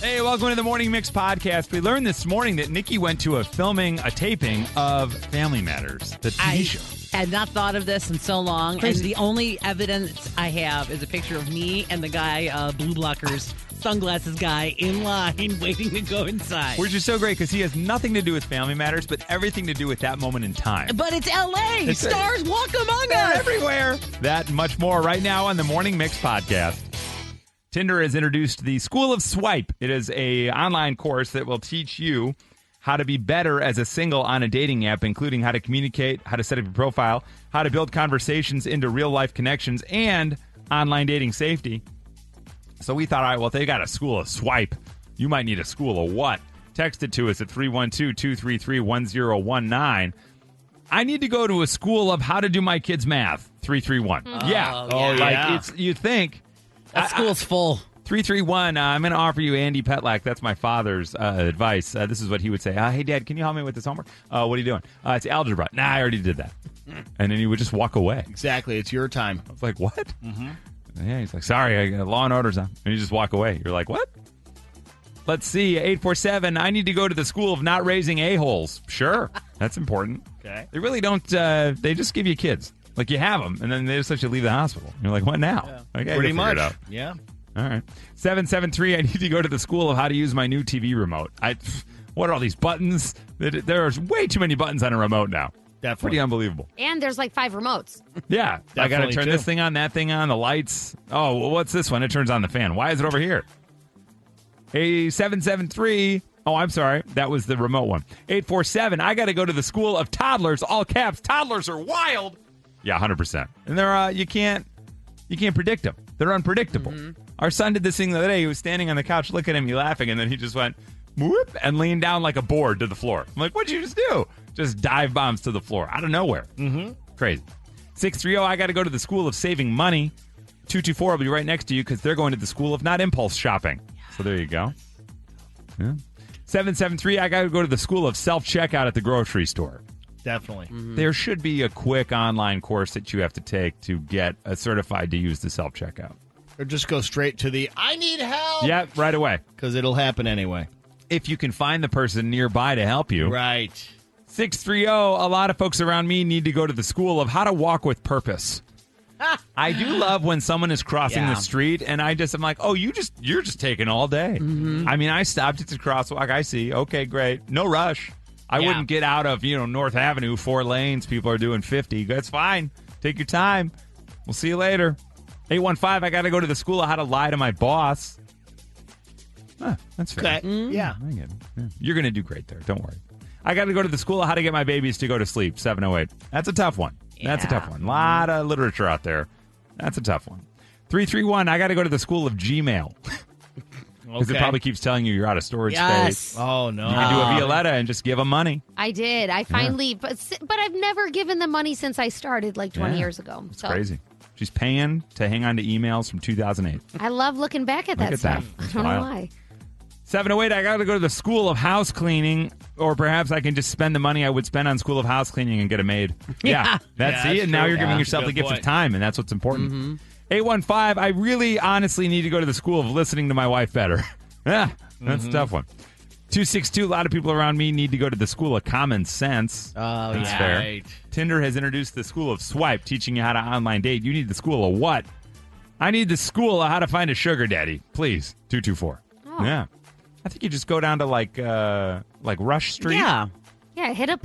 Hey, welcome to the Morning Mix podcast. We learned this morning that Nikki went to a taping of Family Matters, the TV show. I had not thought of this in so long, and the only evidence I have is a picture of me and the guy, Blue Blockers, sunglasses guy, in line waiting to go inside. Which is so great because he has nothing to do with Family Matters, but everything to do with that moment in time. But it's L.A. Stars walk among us. Everywhere. That and much more right now on the Morning Mix podcast. Tinder has introduced the School of Swipe. It is an online course that will teach you how to be better as a single on a dating app, including how to communicate, how to set up your profile, how to build conversations into real-life connections, and online dating safety. So we thought, all right, well, if they got a School of Swipe, you might need a school of what? Text it to us at 312-233-1019. I need to go to a school of how to do my kids' math. 331. Yeah. Like, you think... That school's full. 331, I'm going to offer you Andy Petlack. That's my father's advice. This is what he would say. Hey, Dad, can you help me with this homework? What are you doing? It's algebra. Nah, I already did that. And then he would just walk away. Exactly. It's your time. I was like, what? Mm-hmm. Yeah, he's like, sorry, I got Law and Order's on. And you just walk away. You're like, what? Let's see. 847, I need to go to the school of not raising a-holes. Sure. That's important. Okay. They really don't, they just give you kids. Like, you have them, and then they just let you leave the hospital. You're like, what now? Yeah. Okay, pretty much. It out. Yeah. All right. 773, I need to go to the school of how to use my new TV remote. What are all these buttons? There's way too many buttons on a remote now. Definitely. Pretty unbelievable. And there's like 5 remotes. Yeah. I got to turn too. this thing on, that thing on, the lights. Oh, well, what's this one? It turns on the fan. Why is it over here? Hey, 773. Oh, I'm sorry. That was the remote one. 847, I got to go to the school of toddlers, all caps. Toddlers are wild. Yeah, 100%. And they're you can't predict them. They're unpredictable. Mm-hmm. Our son did this thing the other day. He was standing on the couch looking at me laughing, and then he just went whoop and leaned down like a board to the floor. I'm like, what'd you just do? Just dive bombs to the floor out of nowhere. Mm-hmm. Crazy. 630, I got to go to the school of saving money. 224 will be right next to you because they're going to the school of not impulse shopping. So there you go. Yeah. 773, I got to go to the school of self-checkout at the grocery store. Definitely. Mm-hmm. There should be a quick online course that you have to take to get certified to use the self-checkout. Or just go straight to the, I need help. Yeah, right away. Because it'll happen anyway. If you can find the person nearby to help you. Right. 630, a lot of folks around me need to go to the school of how to walk with purpose. I do love when someone is crossing the street and I'm like, oh, you're just taking all day. Mm-hmm. I mean, I stopped at the crosswalk. I see. Okay, great. No rush. I wouldn't get out of, North Avenue, 4 lanes. People are doing 50. That's fine. Take your time. We'll see you later. 815, I got to go to the school of how to lie to my boss. That's fair. Okay. Mm-hmm. Yeah. I get it. Yeah. You're going to do great there. Don't worry. I got to go to the school of how to get my babies to go to sleep. 708. That's a tough one. That's a tough one. A lot of literature out there. That's a tough one. 331, I got to go to the school of Gmail. Because it probably keeps telling you you're out of storage space. Oh, no. You can do a Violetta and just give them money. I did. I finally, but I've never given them money since I started like 20 years ago. It's crazy. She's paying to hang on to emails from 2008. I love looking back at that stuff. I don't know why. 708, I got to go to the school of house cleaning, or perhaps I can just spend the money I would spend on school of house cleaning and get a maid. Yeah, that's it. And now you're giving yourself the gift of time, and that's what's important. Mm-hmm. 815, I really honestly need to go to the school of listening to my wife better. Yeah, that's a tough one. 262, a lot of people around me need to go to the school of common sense. Oh, that's yeah. fair. Right. Tinder has introduced the school of swipe, teaching you how to online date. You need the school of what? I need the school of how to find a sugar daddy. Please, 224. Oh. Yeah. I think you just go down to like Rush Street. Yeah. Yeah, hit up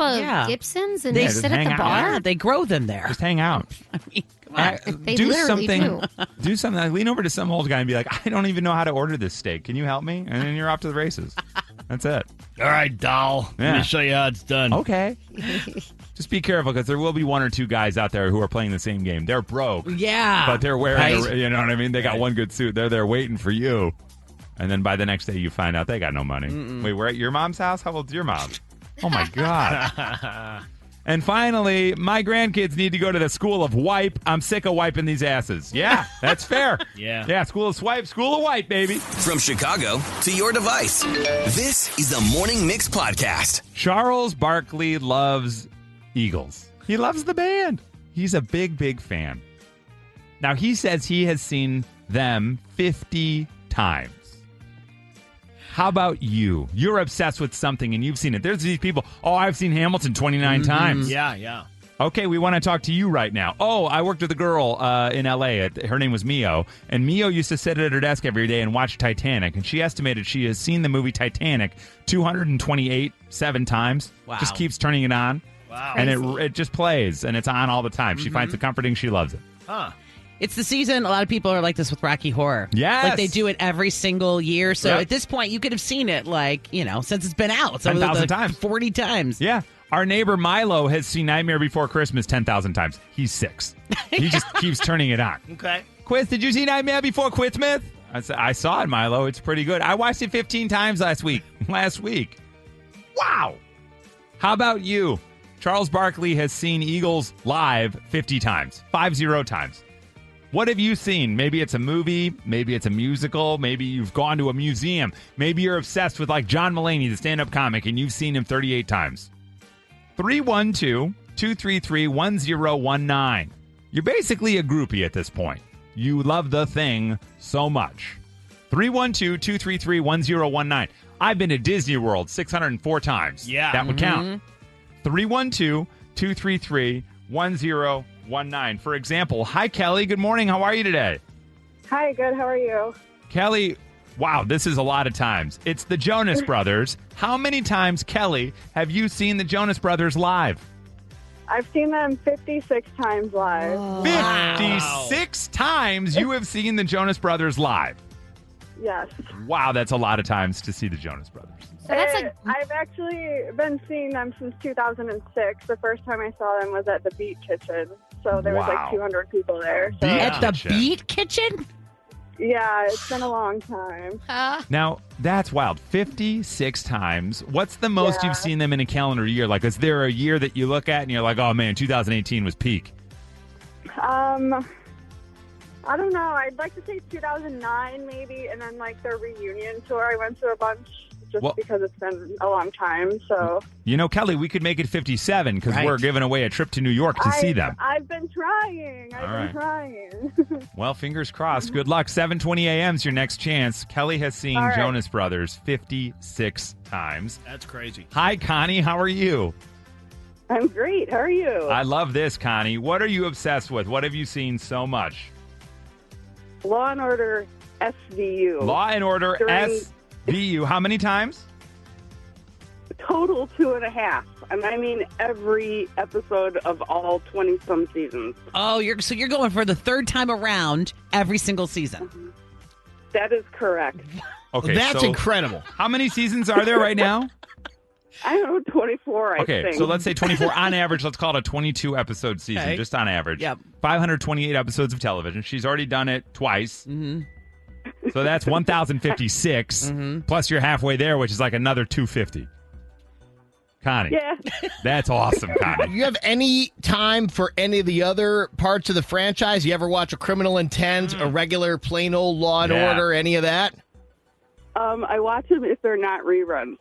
Gibson's and they sit at the bar. Yeah, they grow them there. Just hang out. I mean, come on. They do literally something. do. Do something. Like, lean over to some old guy and be like, I don't even know how to order this steak. Can you help me? And then you're off to the races. That's it. All right, doll. Yeah. Let me show you how it's done. Okay. Just be careful because there will be 1 or 2 guys out there who are playing the same game. They're broke. Yeah. But they're wearing, you know what I mean? They got one good suit. They're there waiting for you. And then by the next day, you find out they got no money. Wait, we're at your mom's house? How old's your mom? Oh, my God. And finally, my grandkids need to go to the school of wipe. I'm sick of wiping these asses. Yeah, that's fair. Yeah, school of swipe, school of wipe, baby. From Chicago to your device, this is the Morning Mix Podcast. Charles Barkley loves Eagles. He loves the band. He's a big, big fan. Now, he says he has seen them 50 times. How about you? You're obsessed with something and you've seen it. There's these people, I've seen Hamilton 29 times. Yeah. Okay, we want to talk to you right now. I worked with a girl in L.A. Her name was Mio, and Mio used to sit at her desk every day and watch Titanic, and she estimated she has seen the movie Titanic 7 times. Wow. Just keeps turning it on. Wow. And it just plays, and it's on all the time. She finds it comforting. She loves it. Huh. It's the season. A lot of people are like this with Rocky Horror. Yes. Like they do it every single year. So Yep. at this point, you could have seen it since it's been out. 10,000 times. 40 times. Yeah. Our neighbor Milo has seen Nightmare Before Christmas 10,000 times. He's 6. He just keeps turning it on. Okay. Quiz, did you see Nightmare Before Christmas? I saw it, Milo. It's pretty good. I watched it 15 times last week. Wow. How about you? Charles Barkley has seen Eagles live 50 times. 50 times. What have you seen? Maybe it's a movie. Maybe it's a musical. Maybe you've gone to a museum. Maybe you're obsessed with like John Mulaney, the stand-up comic, and you've seen him 38 times. 312-233-1019. You're basically a groupie at this point. You love the thing so much. 312-233-1019. I've been to Disney World 604 times. Yeah. That would count. 312-233-1019. For example, hi, Kelly. Good morning. How are you today? Hi, good. How are you? Kelly, wow, this is a lot of times. It's the Jonas Brothers. How many times, Kelly, have you seen the Jonas Brothers live? I've seen them 56 times live. 56 times you have seen the Jonas Brothers live. Yes. Wow, that's a lot of times to see the Jonas Brothers. So that's like I've actually been seeing them since 2006. The first time I saw them was at the Beat Kitchen. So there was Wow. like 200 people there. So, Beat At the Kitchen. Beat Kitchen? yeah, it's been a long time. Now, that's wild. 56 times. What's the most Yeah. you've seen them in a calendar year? Like, is there a year that you look at and you're like, oh, man, 2018 was peak? I don't know. I'd like to say 2009 maybe, and then like their reunion tour. I went to a bunch just Well- because it's been a long time. So You know, Kelly, we could make it 57 because Right. we're giving away a trip to New York to see them. I've been trying. All I've right. been trying. Well, fingers crossed. Good luck. 7:20 a.m. is your next chance. Kelly has seen All right. Jonas Brothers 56 times. That's crazy. Hi, Connie. How are you? I'm great. How are you? I love this, Connie. What are you obsessed with? What have you seen so much? Law and Order SVU. Law and Order During- SVU. How many times? Total 2.5. And I mean every episode of all 20-some seasons. Oh, you're going for the third time around every single season. That is correct. Okay, That's so incredible. how many seasons are there right now? I don't know, 24, I Okay, think. so let's say 24 on average. Let's call it a 22-episode season, Okay. just on average. Yep. 528 episodes of television. She's already done it twice. Mm-hmm. So that's 1,056, plus you're halfway there, which is like another 250. Connie, Yeah. that's awesome, Connie. You have any time for any of the other parts of the franchise? You ever watch a Criminal Intent, a regular plain old Law and Yeah. Order, any of that? I watch them if they're not reruns.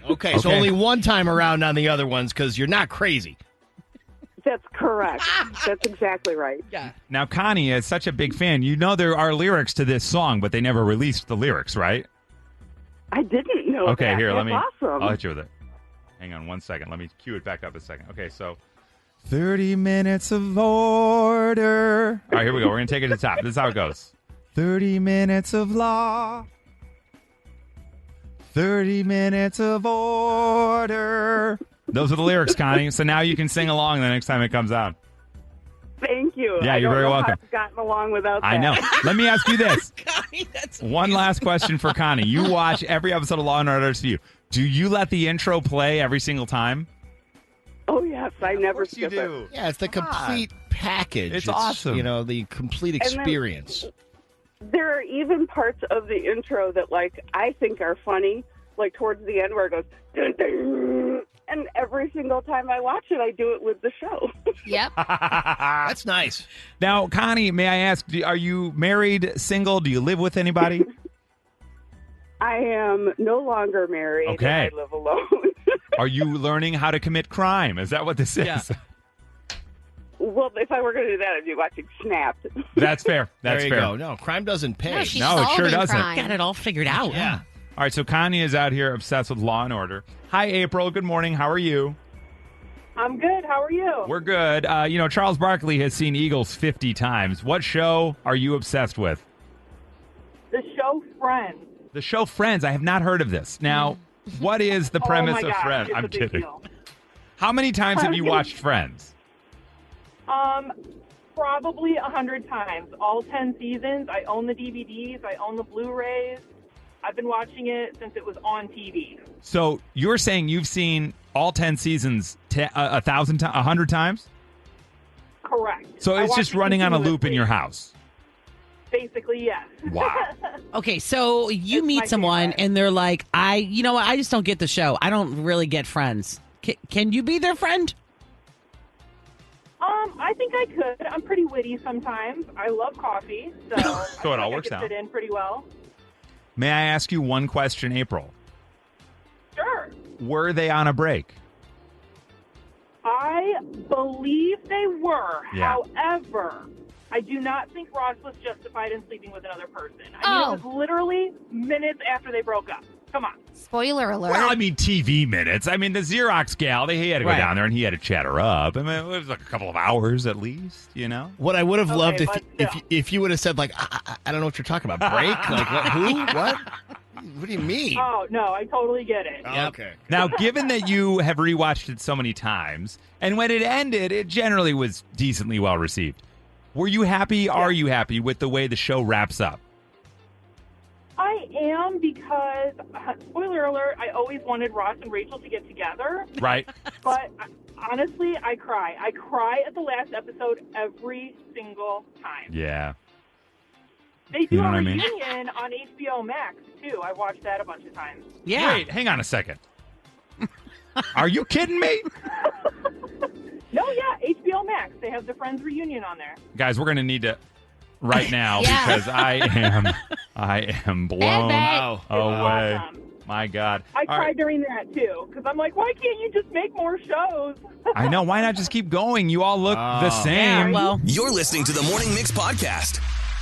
Okay, so Okay. only one time around on the other ones because you're not crazy. That's correct. That's exactly right. Yeah. Now, Connie is such a big fan. You know there are lyrics to this song, but they never released the lyrics, right? I didn't know Okay, that. here, That's awesome. I'll hit you with it. Hang on one second. Let me cue it back up a second. Okay, so 30 minutes of order. All right, here we go. We're going to take it to the top. This is how it goes. 30 minutes of law. 30 minutes of order. Those are the lyrics, Connie. So now you can sing along the next time it comes out. Thank you. Yeah, I you're don't very know welcome. How I've gotten along without that. I know. Let me ask you this. Connie, that's One last question for Connie. You watch every episode of Law and Order SVU. Do you let the intro play every single time? Oh, yes. I never Of course you skip it. do. Yeah, it's the complete package. It's awesome. You know, the complete then- experience. There are even parts of the intro that, like, I think are funny, like towards the end where it goes, dun, dun, and every single time I watch it, I do it with the show. Yep. That's nice. Now, Connie, may I ask, are you married, single? Do you live with anybody? I am no longer married. Okay. And I live alone. Are you learning how to commit crime? Is that what this is? Yeah. Well, if I were going to do that, I'd be watching Snapped. That's fair. That's there you fair. go. No, crime doesn't pay. No, she's No, it sure solving doesn't. crime. got it all figured out. Yeah. All right, so Connie is out here obsessed with Law and Order. Hi, April. Good morning. How are you? I'm good. How are you? We're good. Charles Barkley has seen Eagles 50 times. What show are you obsessed with? The show Friends. The show Friends. I have not heard of this. Now, what is the premise oh my of gosh, Friends? it's I'm a big kidding. deal. How many times have you watched Friends? Probably 100 times. All 10 seasons. I own the DVDs. I own the Blu-rays. I've been watching it since it was on TV. So you're saying you've seen all 10 seasons 100 times? Correct. So I it's watch just it running on a loop in continuously. your house. Basically, yes. Wow. Okay, so you It's meet my someone favorite. and they're like, I just don't get the show. I don't really get Friends. Can you be their friend? I think I could. I'm pretty witty sometimes. I love coffee, so, So it I all think works I out. could fit in pretty well. May I ask you one question, April? Sure. Were they on a break? I believe they were. Yeah. However, I do not think Ross was justified in sleeping with another person. I mean, it was literally minutes after they broke up. Come on. Spoiler alert. Well, I mean, TV minutes. I mean, the Xerox gal, he had to go Right. down there and he had to chat her up. I mean, it was like a couple of hours at least, What I would have loved but if you would have said, like, I don't know what you're talking about. Break? Like, what? Who? What? What do you mean? Oh, no, I totally get it. Okay. Now, given that you have rewatched it so many times, and when it ended, it generally was decently well received. Were you happy? Are you happy with the way the show wraps up? I am because, spoiler alert, I always wanted Ross and Rachel to get together. Right? But honestly, I cry. I cry at the last episode every single time. Yeah. They do You know a what I mean? reunion on HBO Max, too. I watched that a bunch of times. Yeah. Wait, hang on a second. Are you kidding me? No, yeah, HBO Max. They have the Friends reunion on there. Guys, we're going to need to right now Yeah. because I am blown Bad bet. away. Awesome. My God. I All cried right. during that, too, because I'm like, why can't you just make more shows? I know. Why not just keep going? You all look the Yeah, same. well, You're listening to the Morning Mix podcast.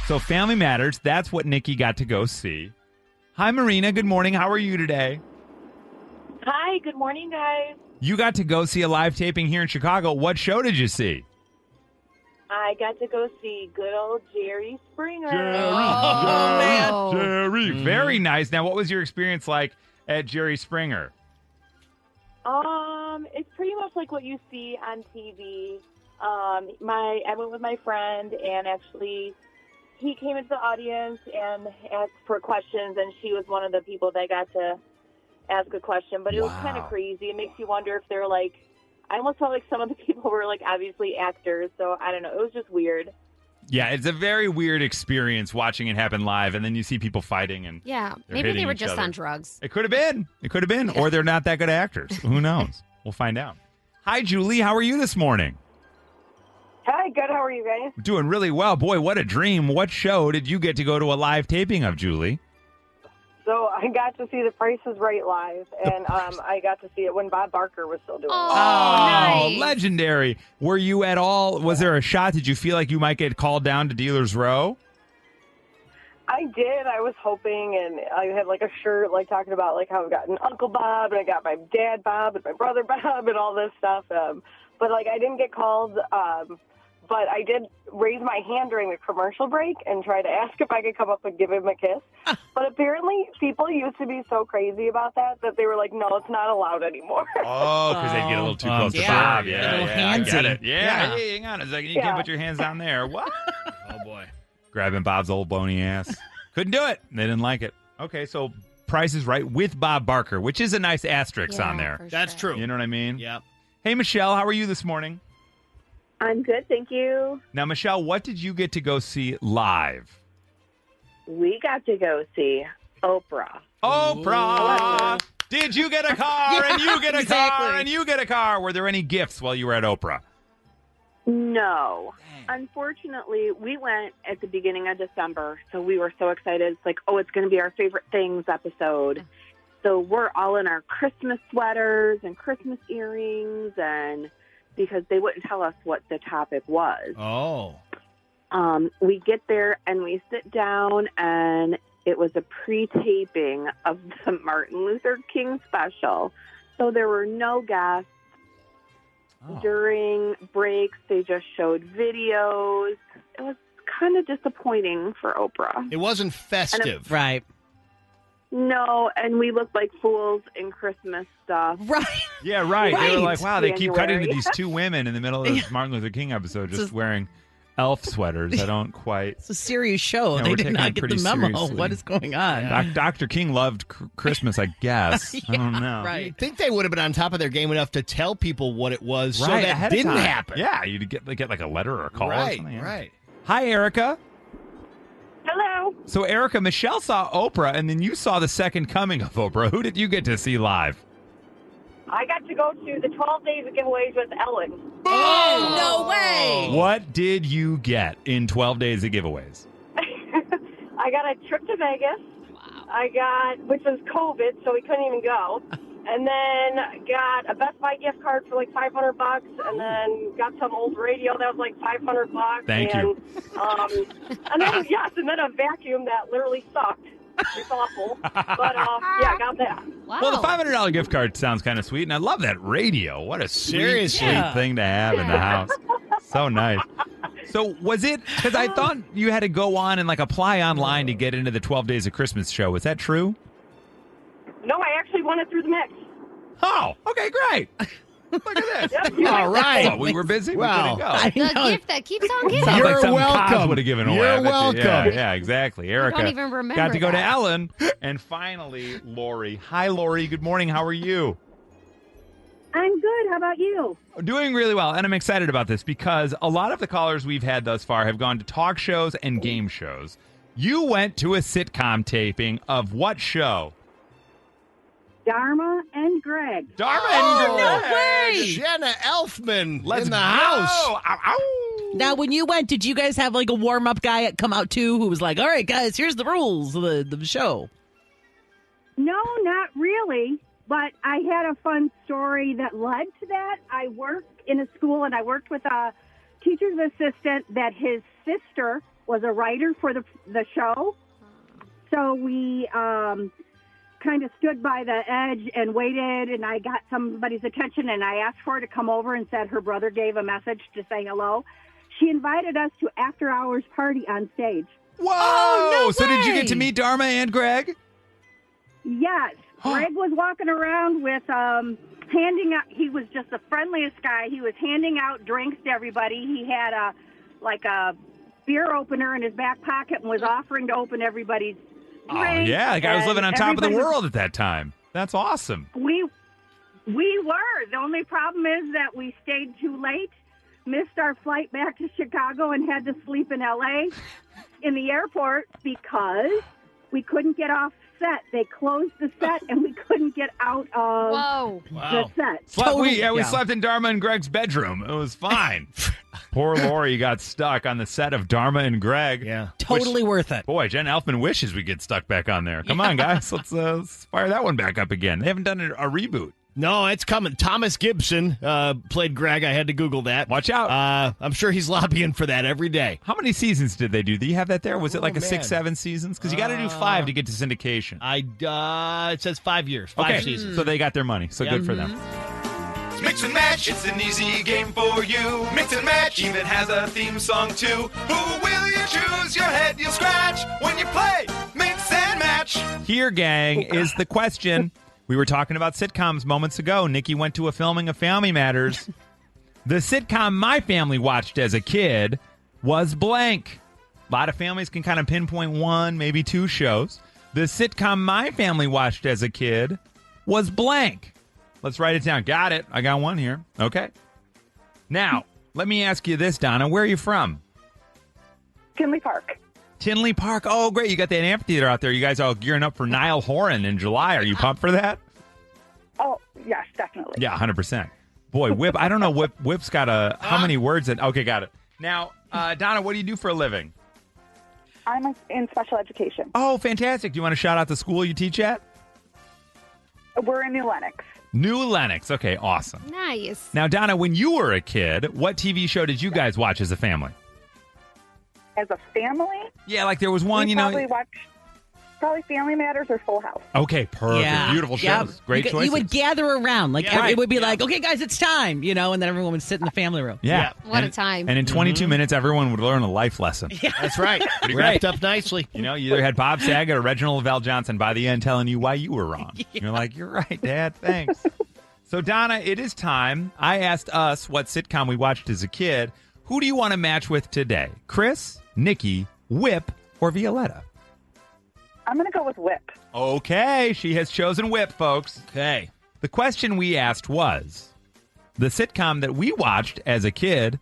So Family Matters, that's what Nikki got to go see. Hi, Marina. Good morning. How are you today? Hi, good morning, guys. You got to go see a live taping here in Chicago. What show did you see? I got to go see good old Jerry Springer. Oh, man. Jerry. Very nice. Now, what was your experience like at Jerry Springer? It's pretty much like what you see on TV. I went with my friend, and actually, he came into the audience and asked for questions, and she was one of the people that got to ask a question. But it was kind Wow. of crazy. It makes you wonder if they're like, I almost felt like some of the people were like obviously actors. So I don't know. It was just weird. Yeah, it's a very weird experience watching it happen live, and then you see people fighting, and Yeah. They're Maybe hitting they were each just other. on drugs. it could have been. It could have been. Or they're not that good actors. Who knows? We'll find out. Hi, Julie. How are you this morning? Hi, good. How are you guys? Doing really well. Boy, what a dream. What show did you get to go to a live taping of, Julie? So I got to see The Price is Right live, and I got to see it when Bob Barker was still doing it. Oh, nice. Legendary. Were you at all, was there a shot? Did you feel like you might get called down to Dealer's Row? I did. I was hoping, and I had like a shirt like talking about like how I've got an Uncle Bob, and I got my dad Bob and my brother Bob and all this stuff. But like I didn't get called. But I did raise my hand during the commercial break and try to ask if I could come up and give him a kiss. But apparently people used to be so crazy about that they were like, no, it's not allowed anymore. Oh, because they get a little too close to yeah. Bob. A Yeah, little yeah, I get handsy. it. Yeah, Yeah. Hey, hang on a second. You Yeah. can't put your hands down there. What? Oh, boy. Grabbing Bob's old bony ass. Couldn't do it. They didn't like it. Okay, so Price is Right with Bob Barker, which is a nice asterisk Yeah, on there. for That's sure. true. You know what I mean? Yep. Hey, Michelle, how are you this morning? I'm good, thank you. Now, Michelle, what did you get to go see live? We got to go see Oprah. Oprah! Did you get a car and you get a car exactly. and you get a car? Were there any gifts while you were at Oprah? No. Unfortunately, we went at the beginning of December, so we were so excited. It's like, oh, it's going to be our favorite things episode. So we're all in our Christmas sweaters and Christmas earrings, and because they wouldn't tell us what the topic was. Oh. We get there and we sit down, and it was a pre-taping of the Martin Luther King special. So there were no guests. During breaks, they just showed videos. It was kind of disappointing for Oprah. It wasn't festive. Right. No, and we looked like fools in Christmas stuff. Right. Yeah, right. They were like, wow, they keep cutting to January. these two women in the middle of this Martin Luther King episode just wearing elf sweaters. I don't quite. It's a serious show. Yeah, They we're did taking not it get the pretty memo. seriously. What is going on? Dr. King loved Christmas, I guess. I don't know. Right. You'd think they would have been on top of their game enough to tell people what it was so Right, that ahead of didn't time. happen. Yeah, you'd get like a letter or a call or Right, something. Yeah. right. Hi, Erica. Hello. So, Erica, Michelle saw Oprah, and then you saw the second coming of Oprah. Who did you get to see live? I got to go to the 12 days of giveaways with Ellen. Oh, no way. What did you get in 12 days of giveaways? I got a trip to Vegas. Wow. Which was COVID, so we couldn't even go. And then got a Best Buy gift card for like $500, and then got some old radio that was like $500. Thank you. And then and then a vacuum that literally sucked. It's awful, but yeah, I got that. Wow. Well, the $500 gift card sounds kind of sweet, and I love that radio. What a Seriously. sweet thing to have in the house. So nice. So was it, because I thought you had to go on and like apply online to get into the 12 Days of Christmas show. Is that true? No, I actually won it through the mix. Oh, okay, great. Look at this. All right. Well, we were busy. Wow. We couldn't go. The gift that keeps on giving. Sounds You're like something welcome. Coz would have given away. You're I bet you. welcome. Yeah, exactly. Erica don't even remember got to go to that. Ellen. And finally, Lori. Hi, Lori. Good morning. How are you? I'm good. How about you? Doing really well, and I'm excited about this because a lot of the callers we've had thus far have gone to talk shows and game shows. You went to a sitcom taping of what show? Dharma and Greg. Dharma Oh, and Greg. way. Jenna Elfman Let's in the go. house. Ow, ow. Now, when you went, did you guys have like a warm-up guy come out too who was like, all right, guys, here's the rules of the show? No, not really. But I had a fun story that led to that. I worked in a school, and I worked with a teacher's assistant that his sister was a writer for the show. So we kind of stood by the edge and waited, and I got somebody's attention, and I asked for her to come over and said her brother gave a message to say hello. She invited us to after-hours party on stage. Whoa! Oh, no so did you way. get to meet Dharma and Greg? Yes. Greg was walking around with handing out. He was just the friendliest guy. He was handing out drinks to everybody. He had a beer opener in his back pocket and was offering to open everybody's Oh, drinks. yeah. The guy was And living on top of the everybody- world at that time. That's awesome. We were. The only problem is that we stayed too late, missed our flight back to Chicago, and had to sleep in L.A. in the airport because we couldn't get off set. They closed the set, and we couldn't get out of Whoa. the set. We slept in Dharma and Greg's bedroom. It was fine. Poor Lori got stuck on the set of Dharma and Greg. Yeah. Totally worth it. Boy, Jen Elfman wishes we get stuck back on there. Come on, guys. Let's fire that one back up again. They haven't done a reboot. No, it's coming. Thomas Gibson played Greg. I had to Google that. Watch out. I'm sure he's lobbying for that every day. How many seasons did they do? Do you have that there? Was it like a man. 6-7 seasons? Because you got to do 5 to get to syndication. It says 5 years, 5 seasons. So they got their money. So good for them. Mix and match, it's an easy game for you. Mix and match even has a theme song too. Who will you choose? Your head you'll scratch when you play Mix and Match. Here, gang, is the question. We were talking about sitcoms moments ago. Nikki went to a filming of Family Matters. The sitcom my family watched as a kid was blank. A lot of families can kind of pinpoint 1, maybe 2 shows. The sitcom my family watched as a kid was blank. Let's write it down. Got it. I got one here. Okay. Now, let me ask you this, Donna. Where are you from? Tinley Park. Tinley Park. Oh, great. You got that amphitheater out there. You guys are all gearing up for Niall Horan in July. Are you pumped for that? Oh, yes, definitely. Yeah, 100%. Boy, Whip, I don't know. Whip's got how many words? Okay, got it. Now, Donna, what do you do for a living? I'm in special education. Oh, fantastic. Do you want to shout out the school you teach at? We're in New Lenox. New Lenox. Okay, awesome. Nice. Now, Donna, when you were a kid, what TV show did you guys watch as a family? As a family, Yeah, like there was one, we you know. probably watched Probably Family Matters or Full House. Okay, perfect. Beautiful shows. Great choices. You would gather around. It would be like, okay, guys, it's time, and then everyone would sit in the family room. Yeah. What a time. And in 22 minutes, everyone would learn a life lesson. Yeah. That's right. Pretty Wrapped great. up nicely. You either had Bob Saget or Reginald Val Johnson by the end telling you why you were wrong. You're like, you're right, Dad. Thanks. So, Donna, it is time. I asked us what sitcom we watched as a kid. Who do you want to match with today? Chris, Nikki, Whip, or Violetta? I'm going to go with Whip. Okay, she has chosen Whip, folks. Okay. The question we asked was, the sitcom that we watched as a kid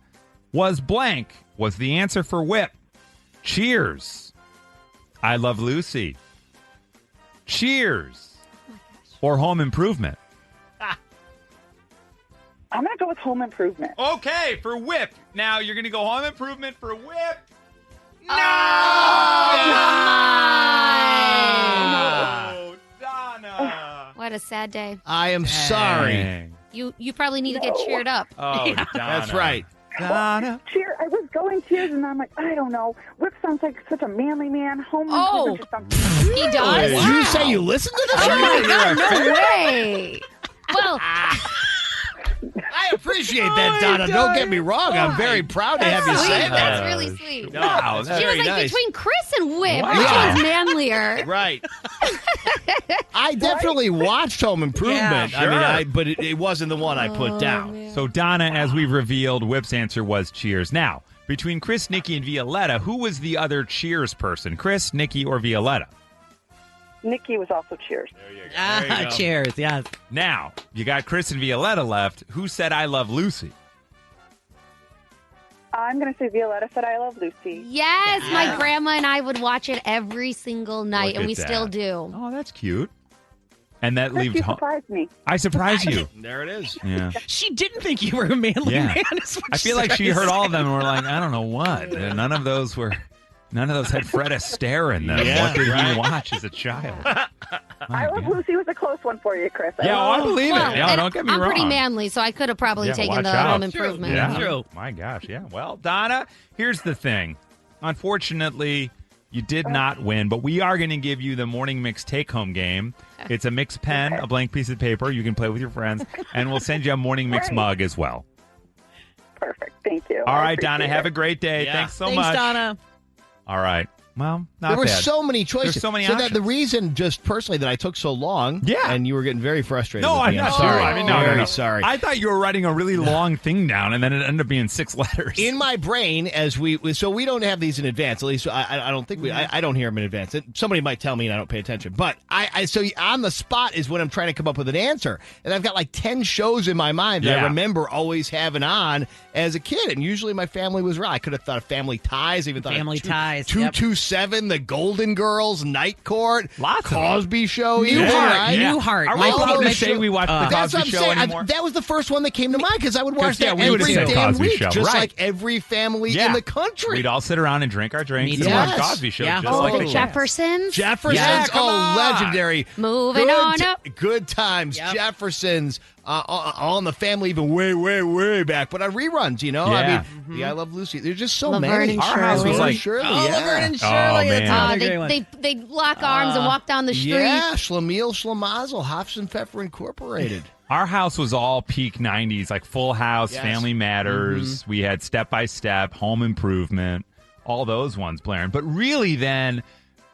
was blank. Was the answer for Whip? Cheers. I Love Lucy. Cheers. Or Home Improvement? I'm going to go with Home Improvement. Okay, for Whip. Now you're going to go Home Improvement for Whip. No! Oh, Donna. What a sad day. I am sorry. You probably need to get cheered up. Oh, Donna. That's right. Donna. Cheer. I was going Cheers, and I'm like, I don't know. Whip sounds like such a manly man. Home Oh. Improvement just sounds. He does? Did you say you listened to the show? Oh, my God, no way. Well, I appreciate that, Donna. Don't get me wrong. I'm very proud to have you sweet. say that. That's really sweet. Wow, She that's was very like, nice. between Chris and Whip, Wow. which Yeah. one's manlier? Right. I definitely watched Home Improvement. Yeah, sure. I mean, but it wasn't the one I put down. So, Donna, as we've revealed, Whip's answer was Cheers. Now, between Chris, Nikki, and Violetta, who was the other Cheers person? Chris, Nikki, or Violetta? Nikki was also Cheers. Cheers, yes. Now, you got Chris and Violetta left. Who said I Love Lucy? I'm going to say Violetta said I Love Lucy. Yes, my grandma and I would watch it every single night, Look and at we that. still do. Oh, that's cute. And that Chris, leaves you home. surprised me. I surprised you. There it is. Yeah. She didn't think you were a manly Yeah. man. Is what I feel like she trying to heard say. all of them and were like, I don't know what. And none of those had Fred Astaire in them. Yeah, What did right. he watch as a child? I Love Lucy was a close one for you, Chris. Yeah, I believe Well, it. Yeah, and don't get me I'm wrong. pretty manly, so I could have probably Yeah, taken watch the out. Home True. Improvement. Yeah. True. My gosh, yeah. Well, Donna, here's the thing. Unfortunately, you did not win, but we are going to give you the Morning Mix take-home game. It's a mix pen, a blank piece of paper. You can play with your friends, and we'll send you a Morning Mix Great. mug as well. Perfect. Thank you. All I right, Donna, appreciate have it. a great day. Yeah. Thanks so Thanks, much. Donna. All right. Well, not There were bad. so many choices. There's so many that options. the reason, just personally, that I took so long, Yeah. and you were getting very frustrated. No, with I'm me. not sorry. sure. I mean, no, very no. sorry. I thought you were writing a really long thing down, and then it ended up being 6 letters. In my brain, so we don't have these in advance. At least I don't think I don't hear them in advance. Somebody might tell me and I don't pay attention. But so on the spot is when I'm trying to come up with an answer, and I've got like 10 shows in my mind that I Yeah. remember always having on as a kid, and usually my family was right. I could have thought of Family Ties, even thought Family of Ties, 227, The Golden Girls, Night Court, Lots of them. Cosby Show, even, Newhart, right? Newhart. Are we Michael allowed to Mitchell. say we watch the That's Cosby what I'm Show saying. anymore? That was the first one that came to mind because I would watch 'Cause, yeah, that we would've every said damn Cosby week, Show, just right. like every family Yeah. in the country. We'd all sit around and drink our drinks Me and too. watch Yes. Cosby Show Yeah. just Oh, like the the kids. Jeffersons. Jeffersons, Yeah, come on. legendary. Moving on up. Good times. Yep. Jeffersons on the family, even way, way, way back. But on reruns, I Yeah. mean, yeah, I Love Lucy. There's just so Laverne many. and Our house was Shirley. like, Shirley, Oh, yeah. Laverne and Oh, Shirley. man. That's another great one. They lock arms and walk down the street. Yeah, Schlemiel, Schlemazel, Hops and Pfeffer Incorporated. Our house was all peak 90s, like Full House, Yes. Family Matters. We had Step by Step, Home Improvement, all those ones blaring. But really then,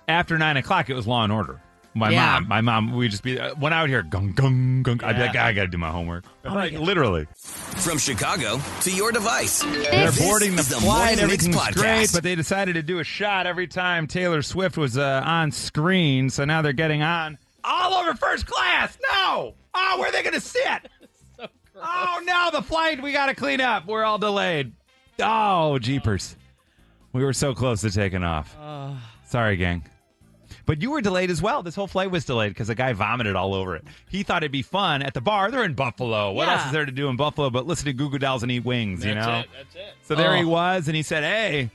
after 9 o'clock, it was Law and Order. My mom, we'd just be, when I would hear gung, gung, gung, I'd be like, I got to do my homework. Like, literally. From Chicago to your device. They're This boarding the is flight. Morning Mix Everything's Podcast. great, but they decided to do a shot every time Taylor Swift was on screen. So now they're getting on all over first class. No! Oh, where are they going to sit? Oh, no, the flight. We got to clean up. We're all delayed. Oh, jeepers. We were so close to taking off. Sorry, gang. But you were delayed as well. This whole flight was delayed because a guy vomited all over it. He thought it'd be fun at the bar. They're in Buffalo. What else is there to do in Buffalo but listen to Goo Goo Dolls and eat wings, you know? That's it. So there he was, and he said, hey,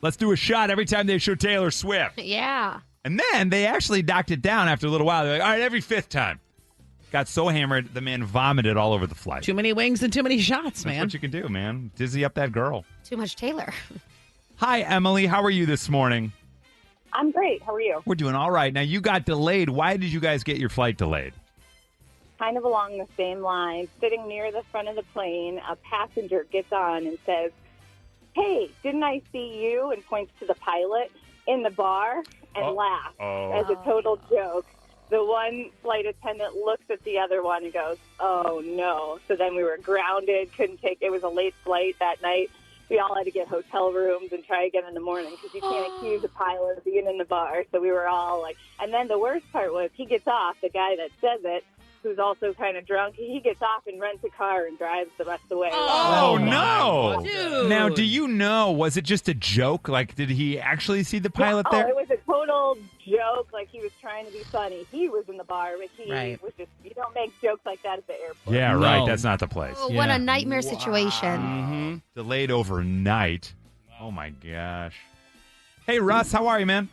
let's do a shot every time they show Taylor Swift. Yeah. And then they actually knocked it down after a little while. They're like, all right, every 5th time. Got so hammered, the man vomited all over the flight. Too many wings and too many shots, That's man. what you can do, man. Dizzy up that girl. Too much Taylor. Hi, Emily. How are you this morning? I'm great. How are you? We're doing all right. Now, you got delayed. Why did you guys get your flight delayed? Kind of along the same line, sitting near the front of the plane, a passenger gets on and says, "Hey, didn't I see you?" and points to the pilot in the bar and laughs as a total joke. The one flight attendant looks at the other one and goes, "Oh, no." So then we were grounded, couldn't take it. Was a late flight that night. We all had to get hotel rooms and try again in the morning because you can't accuse a pilot of being in the bar. So we were all like, and then the worst part was he gets off, the guy that says it, who's also kind of drunk, he gets off and rents a car and drives the rest of the way. Oh, no. Dude. Now, do you know, was it just a joke? Like, did he actually see the pilot there? Oh, it was a total joke. Like, he was trying to be funny. He was in the bar, but he was just, you don't make jokes like that at the airport. Yeah, right. That's not the place. Oh, what a nightmare situation. Delayed overnight. Oh, my gosh. Hey, Russ, how are you, man?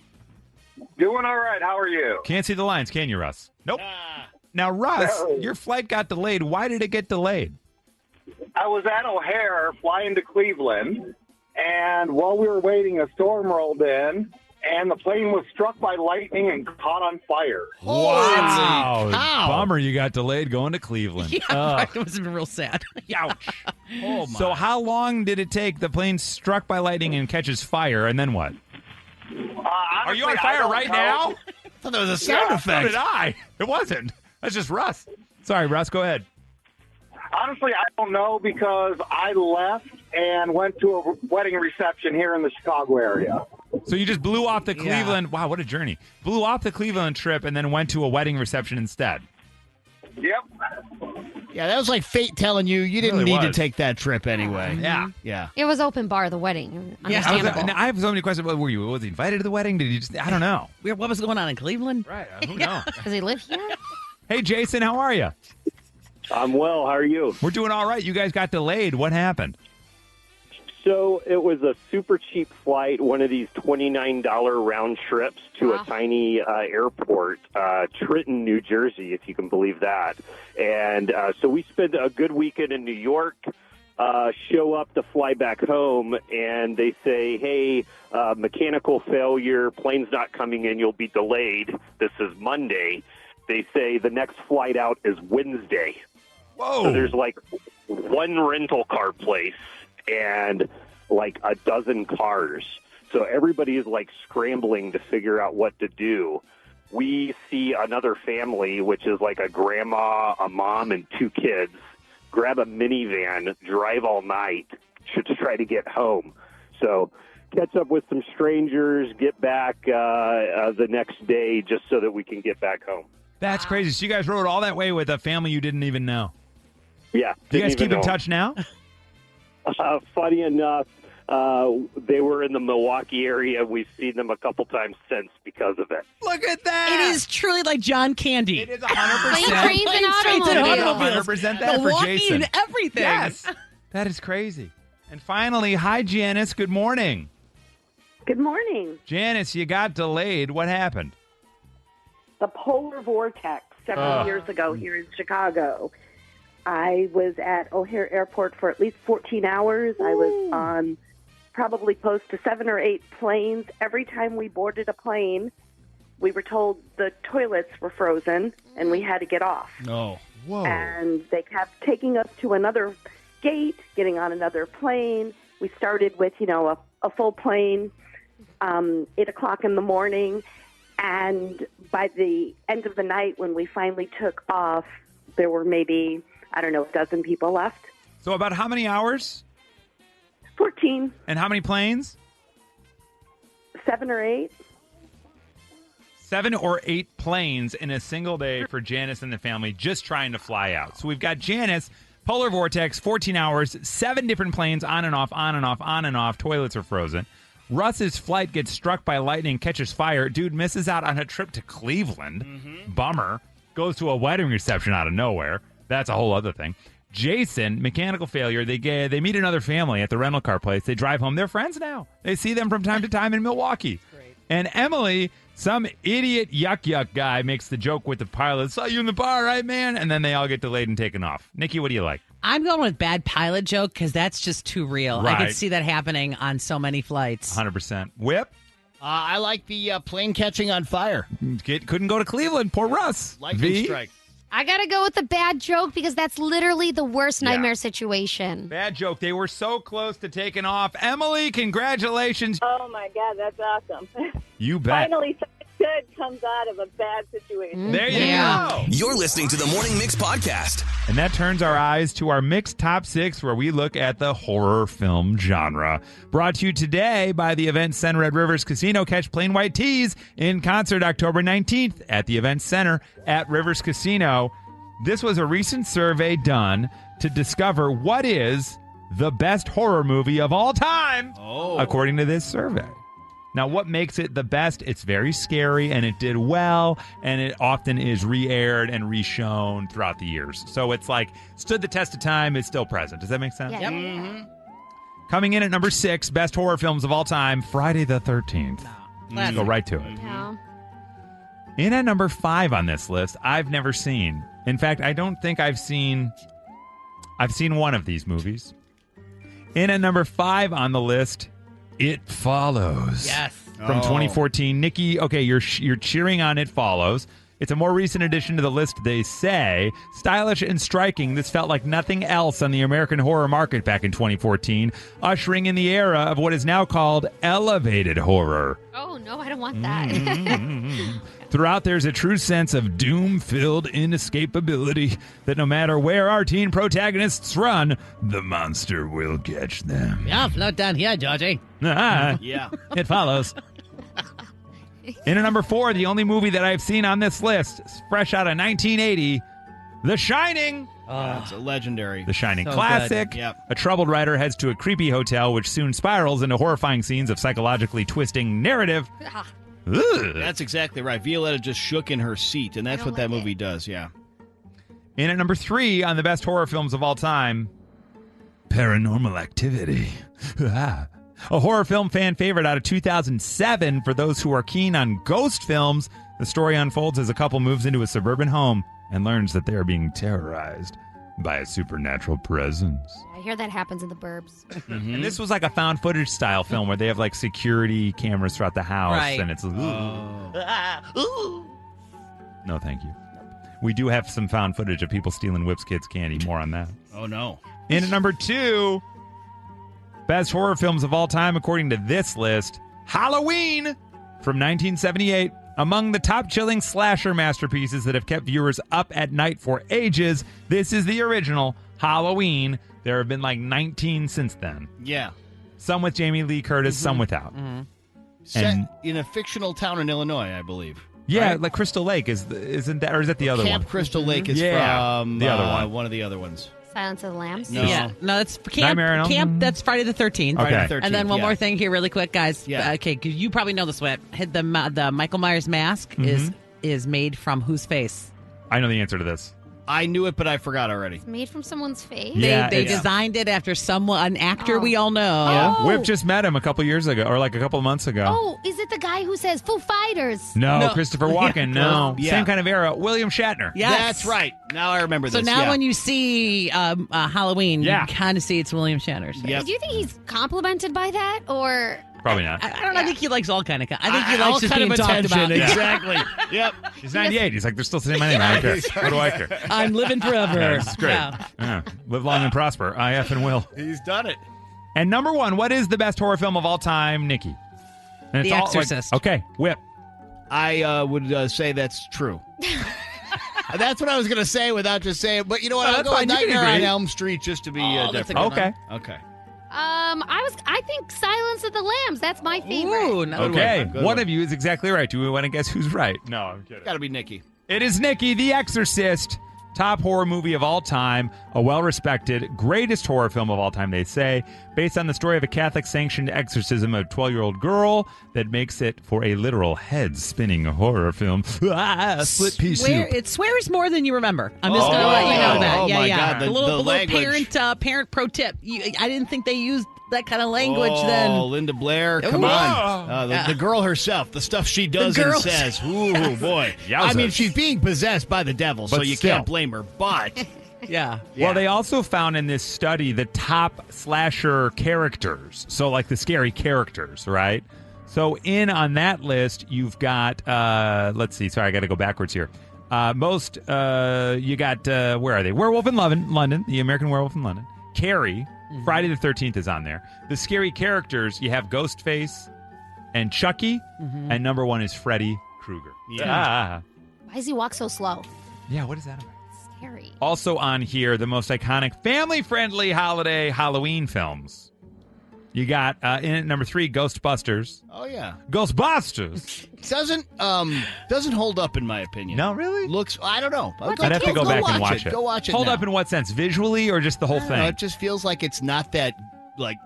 Doing all right. How are you? Can't see the lines, can you, Russ? Nope. Now, Russ, your flight got delayed. Why did it get delayed? I was at O'Hare flying to Cleveland, and while we were waiting, a storm rolled in, and the plane was struck by lightning and caught on fire. Wow. Cow. Bummer you got delayed going to Cleveland. Yeah, right. It must have been real sad. Ouch. So how long did it take? The plane struck by lightning and catches fire, and then what? Are you on fire right now? I thought that was a sound effect. So did I. It wasn't. That's just Russ. Sorry, Russ, go ahead. Honestly, I don't know because I left and went to a wedding reception here in the Chicago area. So you just blew off the Cleveland. Wow, what a journey. Blew off the Cleveland trip and then went to a wedding reception instead. Yep. Yeah, that was like fate telling you didn't Really need to was. take that trip anyway. Yeah. Yeah. It was open bar, the wedding. I Understandable. have so many questions. Was he invited to the wedding? Did he just, I don't know. What was going on in Cleveland? Right. Who knows? Does he live here? Hey, Jason, how are you? I'm well. How are you? We're doing all right. You guys got delayed. What happened? So it was a super cheap flight, one of these $29 round trips to a tiny airport, Trenton, New Jersey, if you can believe that. And so we spent a good weekend in New York, show up to fly back home, and they say, hey, mechanical failure, plane's not coming in, you'll be delayed. This is Monday. They say the next flight out is Wednesday. Whoa. So there's like one rental car place and like a dozen cars. So everybody is like scrambling to figure out what to do. We see another family, which is like a grandma, a mom, and two kids, grab a minivan, drive all night to try to get home. So catch up with some strangers, get back the next day just so that we can get back home. That's crazy. So you guys rode all that way with a family you didn't even know. Yeah. Do you guys keep in touch now? Funny enough, they were in the Milwaukee area. We've seen them a couple times since because of it. Look at that. It is truly like John Candy. It is 100%. Plane, trains, and automobiles. 100% that for Milwaukee Jason. and everything. Yes. That is crazy. And finally, hi, Janice. Good morning. Good morning. Janice, you got delayed. What happened? The polar vortex several years ago here in Chicago. I was at O'Hare Airport for at least 14 hours. I was on probably close to 7 or 8 planes. Every time we boarded a plane, we were told the toilets were frozen and we had to get off. Oh, whoa. And they kept taking us to another gate, getting on another plane. We started with, a full plane, 8 o'clock in the morning. And by the end of the night, when we finally took off, there were maybe, a dozen people left. So about how many hours? 14. And how many planes? 7 or 8. 7 or 8 planes in a single day for Janice and the family just trying to fly out. So we've got Janice, polar vortex, 14 hours, 7 different planes on and off, on and off, on and off. Toilets are frozen. Russ's flight gets struck by lightning, catches fire. Dude misses out on a trip to Cleveland. Bummer. Goes to a wedding reception out of nowhere. That's a whole other thing. Jason, mechanical failure. They meet another family at the rental car place. They drive home. They're friends now. They see them from time to time in Milwaukee. Great. And Emily, some idiot yuck guy makes the joke with the pilot. Saw you in the bar, right, man? And then they all get delayed and taken off. Nikki, what do you like? I'm going with bad pilot joke because that's just too real. I Right. could see that happening on so many flights. 100%. Whip? I like the plane catching on fire. Couldn't go to Cleveland. Poor Russ. Lightning strike. I got to go with the bad joke because that's literally the worst nightmare situation. Bad joke. They were so close to taking off. Emily, congratulations. Oh, my God, that's awesome. You bet. Finally, something good comes out of a bad situation. There you go. You're listening to the Morning Mix podcast. And that turns our eyes to our mixed top 6, where we look at the horror film genre. Brought to you today by the Event Center at Rivers Casino. Catch Plain White Tees in concert October 19th at the Event Center at Rivers Casino. This was a recent survey done to discover what is the best horror movie of all time, according to this survey. Now, what makes it the best? It's very scary, and it did well, and it often is re-aired and re-shown throughout the years. So it's like, stood the test of time, it's still present. Does that make sense? Yep. Mm-hmm. Coming in at number 6, best horror films of all time, Friday the 13th. Let's go right to it. Yeah. In at number 5 on this list, I've never seen. In fact, I don't think I've seen one of these movies. In at number 5 on the list, It Follows. Yes. From 2014. Nikki, okay, you're cheering on It Follows. It's a more recent addition to the list, they say. Stylish and striking, this felt like nothing else on the American horror market back in 2014, ushering in the era of what is now called elevated horror. Oh, no, I don't want that. Throughout, there's a true sense of doom-filled inescapability that no matter where our teen protagonists run, the monster will catch them. Yeah, float down here, Georgie. Yeah. It Follows. In at number 4, the only movie that I've seen on this list, fresh out of 1980, The Shining. It's a legendary. The Shining So classic. good. Yep. A troubled writer heads to a creepy hotel, which soon spirals into horrifying scenes of psychologically twisting narrative. Ugh. That's exactly right. Violetta just shook in her seat, and that's what that movie does, yeah. In at number 3 on the best horror films of all time, Paranormal Activity. A horror film fan favorite out of 2007 for those who are keen on ghost films. The story unfolds as a couple moves into a suburban home and learns that they are being terrorized by a supernatural presence. I hear that happens in the burbs. And this was like a found footage style film where they have like security cameras throughout the house. Right. And it's no, thank you. We do have some found footage of people stealing Whips Kids candy. More on that. Oh, no. In at number 2, best horror films of all time, according to this list, Halloween from 1978. Among the top chilling slasher masterpieces that have kept viewers up at night for ages, this is the original Halloween. There have been like 19 since then. Yeah. Some with Jamie Lee Curtis, some without. Set in a fictional town in Illinois, I believe. Yeah, right? like Crystal Lake isn't that, or is that the other Camp one? Crystal Lake is from the other one. One of the other ones. Silence of the Lambs? No. Yeah. No, that's Camp. Nightmare on Elm? Camp, that's Friday the 13th. Okay. Friday the 13th, And then one yeah. more thing here really quick, guys. Yeah. Okay, 'cause you probably know this, Whit. The Michael Myers mask is made from whose face? I know the answer to this. I knew it, but I forgot already. It's made from someone's face? Yeah, They it's- designed it after an actor Oh. we all know. Yeah. Oh. We've just met him a couple years ago, or like a couple months ago. Oh, is it the guy who says Foo Fighters? No, Christopher Walken, no. Yeah. Same kind of era. William Shatner. Yes. That's right. Now I remember So this. now yeah. when you see Halloween, Yeah. you kind of see it's William Shatner's face. Yep. Do you think he's complimented by that? Or Probably not. I don't know. I think he likes all kind of. I think he all likes just kind being of talked attention. about. Exactly. Yep. He's 98. He's like, they're still saying my name. I don't care. What do I care? I'm living forever. Yeah, this is great. Yeah. Yeah. Live long and prosper. I effing will. He's done it. And number 1, what is the best horror film of all time, Nikki? And The all, Exorcist. Okay, Whip. I would say that's true. That's what I was going to say without just saying. But you know what? Oh, I'll that's go with fine. You can Nightmare on agree. Elm Street just to be that's a different. good Okay. Okay. I think Silence of the Lambs. That's my favorite. Ooh, no. Okay. Good One one. of you is exactly right. Do we want to guess who's right? No, I'm kidding. Got to be Nikki. It is Nikki, The Exorcist. Top horror movie of all time, a well-respected, greatest horror film of all time, they say, based on the story of a Catholic-sanctioned exorcism of a 12-year-old girl that makes it for a literal head-spinning horror film. Split pea soup. It swears more than you remember. I'm just going to let you know that. Oh, yeah, my yeah. God, the a little language. parent pro tip. I didn't think they used that kind of language then. Oh, Linda Blair, come Ooh. on. The girl herself, the stuff she does and girl- says. Ooh, boy. Yowza. I mean, she's being possessed by the devil, so But you still. can't blame her. But Yeah. Well, they also found in this study the top slasher characters. So, like the scary characters, right? So in on that list, you've got, let's see. Sorry, I got to go backwards here. You got, where are they? Werewolf in London, the American Werewolf in London. Carrie, Friday the 13th is on there. The scary characters, you have Ghostface and Chucky, and number 1 is Freddy Krueger. Yeah. Why does he walk so slow? Yeah, what is that about? Scary. Also on here, the most iconic family-friendly holiday Halloween films. You got, in at number 3, Ghostbusters. Oh, yeah. Ghostbusters. Doesn't hold up, in my opinion. No, really? Looks, I don't know. I'd have to go back and watch it. Go watch it Hold now. up in what sense? Visually or just the whole thing? It just feels like it's not that, like,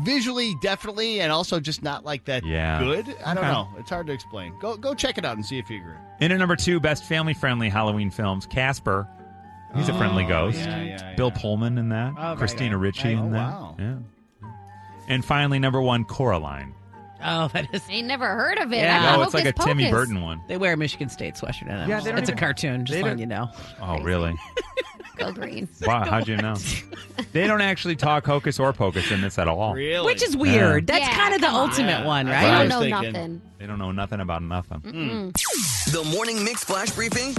visually, definitely, and also just not like that good. I don't know. It's hard to explain. Go check it out and see if you agree. In at number 2, best family-friendly Halloween films, Casper. He's a friendly ghost. Yeah. Bill Pullman in that. Oh, Christina Ricci in that. Wow. Yeah. And finally, number 1, Coraline. Oh, that is. Ain't never heard of it. Yeah. No, it's like a Timmy Burton one. They wear a Michigan State sweatshirt in it. Yeah, they don't it's even- a cartoon, just they letting don't- you know. Oh, really? Go green. Wow, how'd you know? They don't actually talk hocus or pocus in this at all. Really? Which is weird. Yeah. That's Yeah, kind of the come on. ultimate one, They right? don't know nothing. They don't know nothing about nothing. The Morning Mix Flash Briefing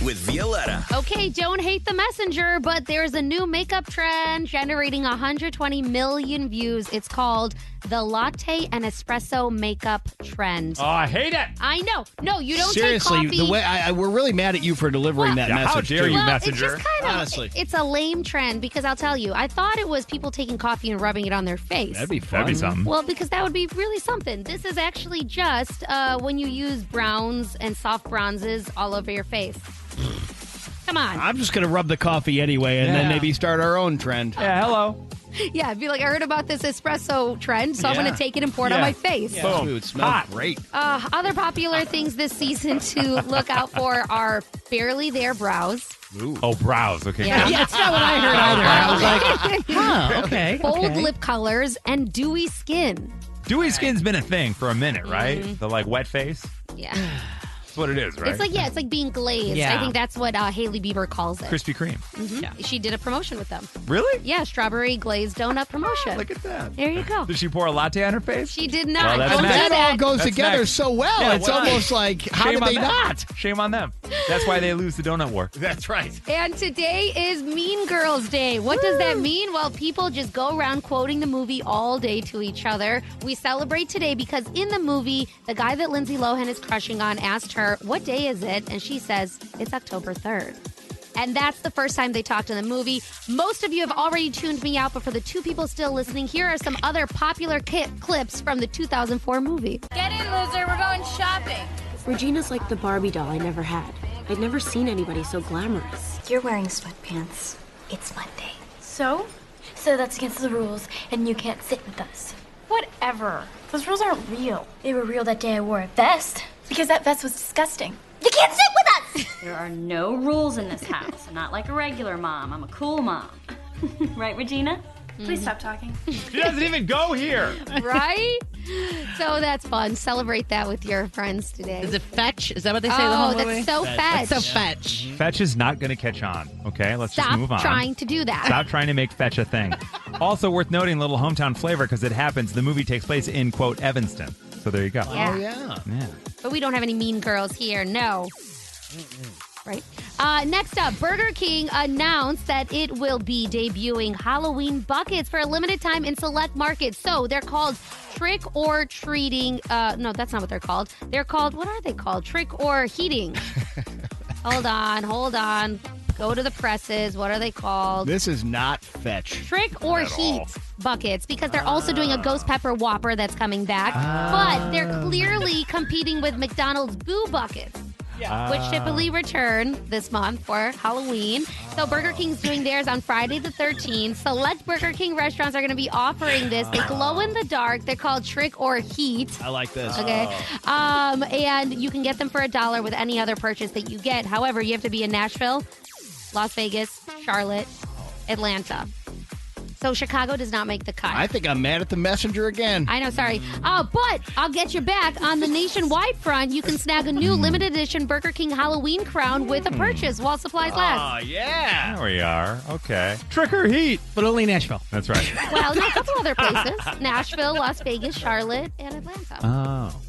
with Violetta. Okay, don't hate the messenger, but there's a new makeup trend generating 120 million views. It's called the latte and espresso makeup trend. Oh, I hate it. I know. No, you don't Seriously, take coffee. the way we're really mad at you for delivering that message. How dare too. you, Well, messenger? It's just kind of, Honestly. it's a lame trend because I'll tell you, I thought it was people taking coffee and rubbing it on their face. That'd be fun. That'd be something. Well, because that would be really something. This is actually just when you use browns and soft bronzes all over your face. Come on. I'm just going to rub the coffee anyway and then maybe start our own trend. Yeah, hello. Yeah, I'd be like, I heard about this espresso trend, so I'm Yeah. going to take it and pour it on my face. Yeah, Boom. it would smell Hot. great. Other popular things this season to look out for are barely there brows. Ooh. Oh, brows. Okay. Yeah. Yeah, that's not what I heard either. I was like, huh, okay. Bold okay. lip colors and dewy skin. Dewy skin's been a thing for a minute, right? The like wet face. Yeah. That's what it is, right? It's like being glazed. Yeah. I think that's what Hailey Bieber calls it. Krispy Kreme. Mhm. She did a promotion with them. Really? Yeah, strawberry glazed donut promotion. Look at that. There you go. Did she pour a latte on her face? She did Well, not. that's Don't do next. That all goes That's together next. so well. Yeah, it's why not? almost like, how Shame did on they them. not? Shame on them. That's why they lose the donut war. That's right. And today is Mean Girls Day. What does that mean? Well, people just go around quoting the movie all day to each other. We celebrate today because in the movie, the guy that Lindsay Lohan is crushing on asked her, what day is it? And she says, it's October 3rd. And that's the first time they talked in the movie. Most of you have already tuned me out, but for the 2 people still listening, here are some other popular clips from the 2004 movie. Get in, loser. We're going shopping. Regina's like the Barbie doll I never had. I'd never seen anybody so glamorous. You're wearing sweatpants. It's Monday. So? So that's against the rules, and you can't sit with us. Whatever. Those rules aren't real. They were real that day I wore a vest. Because that vest was disgusting. You can't sit with us! There are no rules in this house. I'm not like a regular mom. I'm a cool mom. Right, Regina? Please stop talking. She doesn't even go here. Right? So that's fun. Celebrate that with your friends today. Is it fetch? Is that what they say in the whole movie? That's so fetch. That's so fetch. Fetch is not going to catch on. Okay, let's just Stop move on. trying to do that. Stop trying to make fetch a thing. Also worth noting, little hometown flavor because it happens. The movie takes place in, quote, Evanston. So there you go. Yeah. Oh, yeah. Yeah. But we don't have any mean girls here. No. Right. Next up, Burger King announced that it will be debuting Halloween buckets for a limited time in select markets. So they're called trick or treating. No, that's not what they're called. They're called, what are they called? Trick or heating. Hold on. Go to the presses. What are they called? This is not fetch. Trick or heat buckets because they're also doing a ghost pepper Whopper that's coming back. But they're clearly competing with McDonald's Boo buckets. Which typically return this month for Halloween. So Burger King's doing theirs on Friday the 13th. Select Burger King restaurants are going to be offering this. They glow in the dark. They're called Trick or Heat. I like this. Okay. And you can get them for $1 with any other purchase that you get. However, you have to be in Nashville, Las Vegas, Charlotte, Atlanta. So Chicago does not make the cut. I think I'm mad at the messenger again. I know, sorry. But I'll get you back on the nationwide front. You can snag a new limited edition Burger King Halloween crown with a purchase while supplies last. Oh, yeah. There we are. Okay. Trick or heat. But only Nashville. That's right. Well, no, a couple other places. Nashville, Las Vegas, Charlotte, and Atlanta. Oh.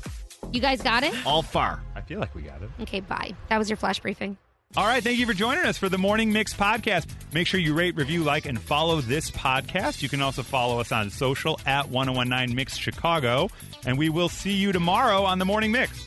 You guys got it? All far. I feel like we got it. Okay, bye. That was your flash briefing. All right, thank you for joining us for the Morning Mix podcast. Make sure you rate, review, like, and follow this podcast. You can also follow us on social at 1019 Mix Chicago. And we will see you tomorrow on the Morning Mix.